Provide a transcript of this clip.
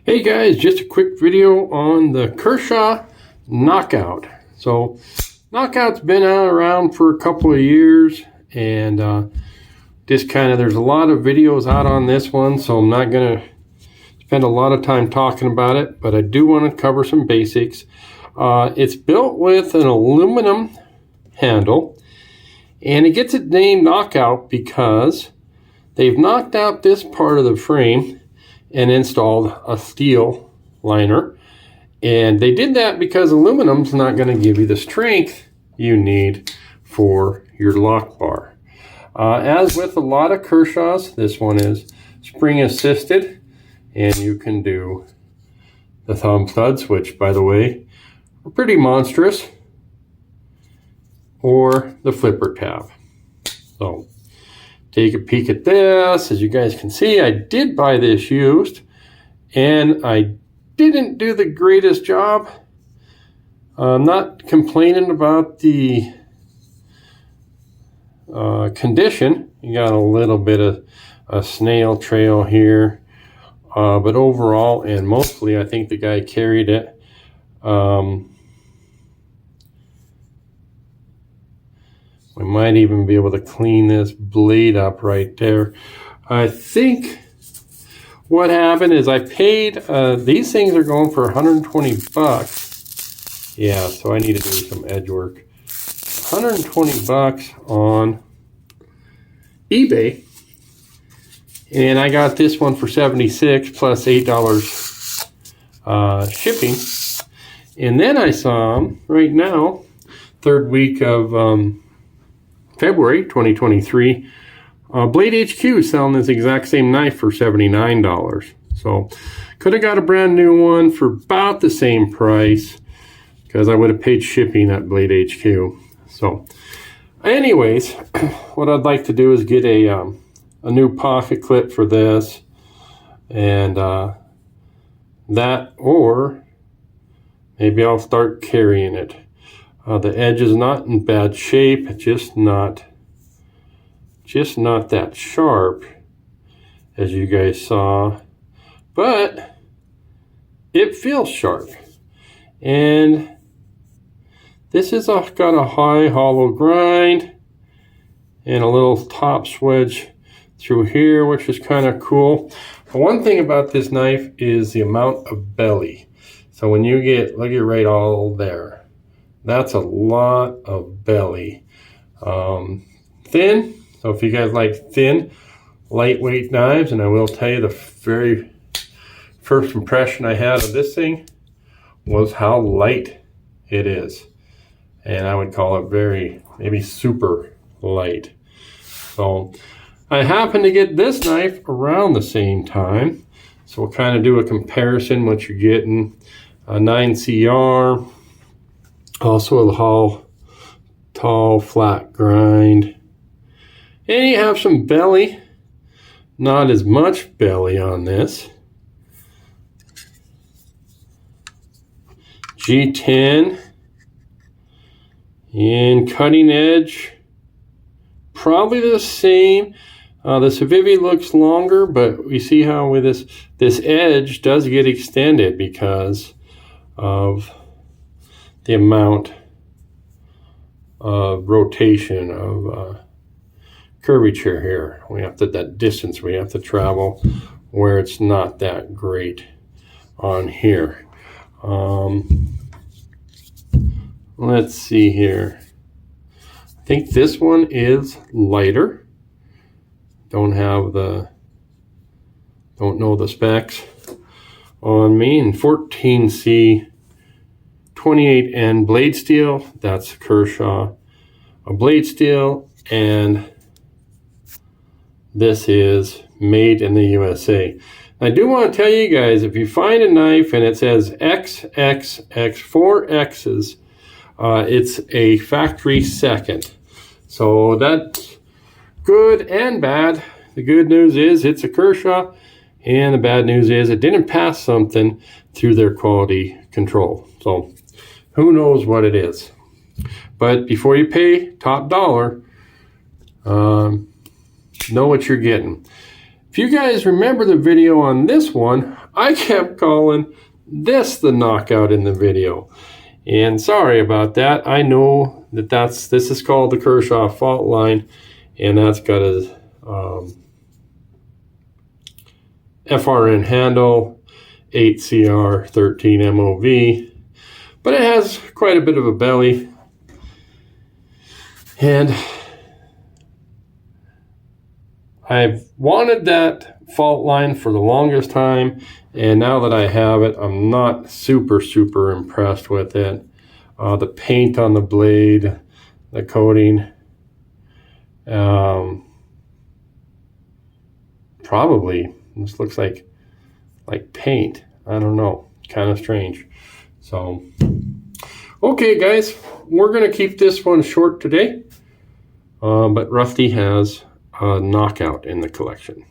Hey guys, just a quick video on the Kershaw Knockout. So Knockout's been around for a couple of years, and just there's a lot of videos out on this one, so I'm not gonna spend a lot of time talking about it, but I do want to cover some basics. It's built with an aluminum handle, and it gets its name Knockout because they've knocked out this part of the frame and installed a steel liner. And they did that because aluminum's not going to give you the strength you need for your lock bar. As with a lot of Kershaws, this one is spring assisted, and you can do the thumb studs, which by the way are pretty monstrous, or the flipper tab. So take a peek at this. As you guys can see, I did buy this used, and I didn't do the greatest job. I'm not complaining about the condition. You got a little bit of a snail trail here, but overall and mostly I think the guy carried it. We might even be able to clean this blade up right there. I think what happened is I paid, these things are going for 120 bucks. Yeah, so I need to do some edge work. 120 bucks on eBay. And I got this one for 76 plus $8 shipping. And then I saw them right now, third week of February 2023, Blade HQ selling this exact same knife for $79. So could have got a brand new one for about the same price because I would have paid shipping at Blade HQ. So anyways, what I'd like to do is get a new pocket clip for this, and that, or maybe I'll start carrying it. The edge is not in bad shape, just not that sharp as you guys saw, but it feels sharp. And this is got a high hollow grind and a little top swedge through here, which is kind of cool. But one thing about this knife is the amount of belly. So when you get, look at right all there, that's a lot of belly. Thin, so if you guys like thin, lightweight knives, and I will tell you the very first impression I had of this thing was how light it is. And I would call it maybe super light. So I happened to get this knife around the same time. So we'll kind of do a comparison, what you're getting. A 9CR. Also a tall, flat grind. And you have some belly. Not as much belly on this. G10. And cutting edge. Probably the same. The Sandvik looks longer, but we see how with this edge does get extended because of the amount of rotation of curvature here. That distance we have to travel, where it's not that great on here. Let's see here. I think this one is lighter. Don't know the specs on me. And 14C 28N blade steel, that's Kershaw, a blade steel, and this is made in the USA. I do want to tell you guys, if you find a knife and it says XXX, 4 X's, it's a factory second. So that's good and bad. The good news is it's a Kershaw, and the bad news is it didn't pass something through their quality control. So who knows what it is. But before you pay top dollar, know what you're getting. If you guys remember the video on this one, I kept calling this the knockout in the video. And sorry about that. I know that this is called the Kershaw fault line, and that's got a FRN handle, 8CR, 13 MOV, but it has quite a bit of a belly. And I've wanted that fault line for the longest time, and now that I have it, I'm not super impressed with it. The paint on the blade, the coating, probably this looks like paint. I don't know, kind of strange. So okay guys, we're gonna keep this one short today, but Rusty has a knockout in the collection.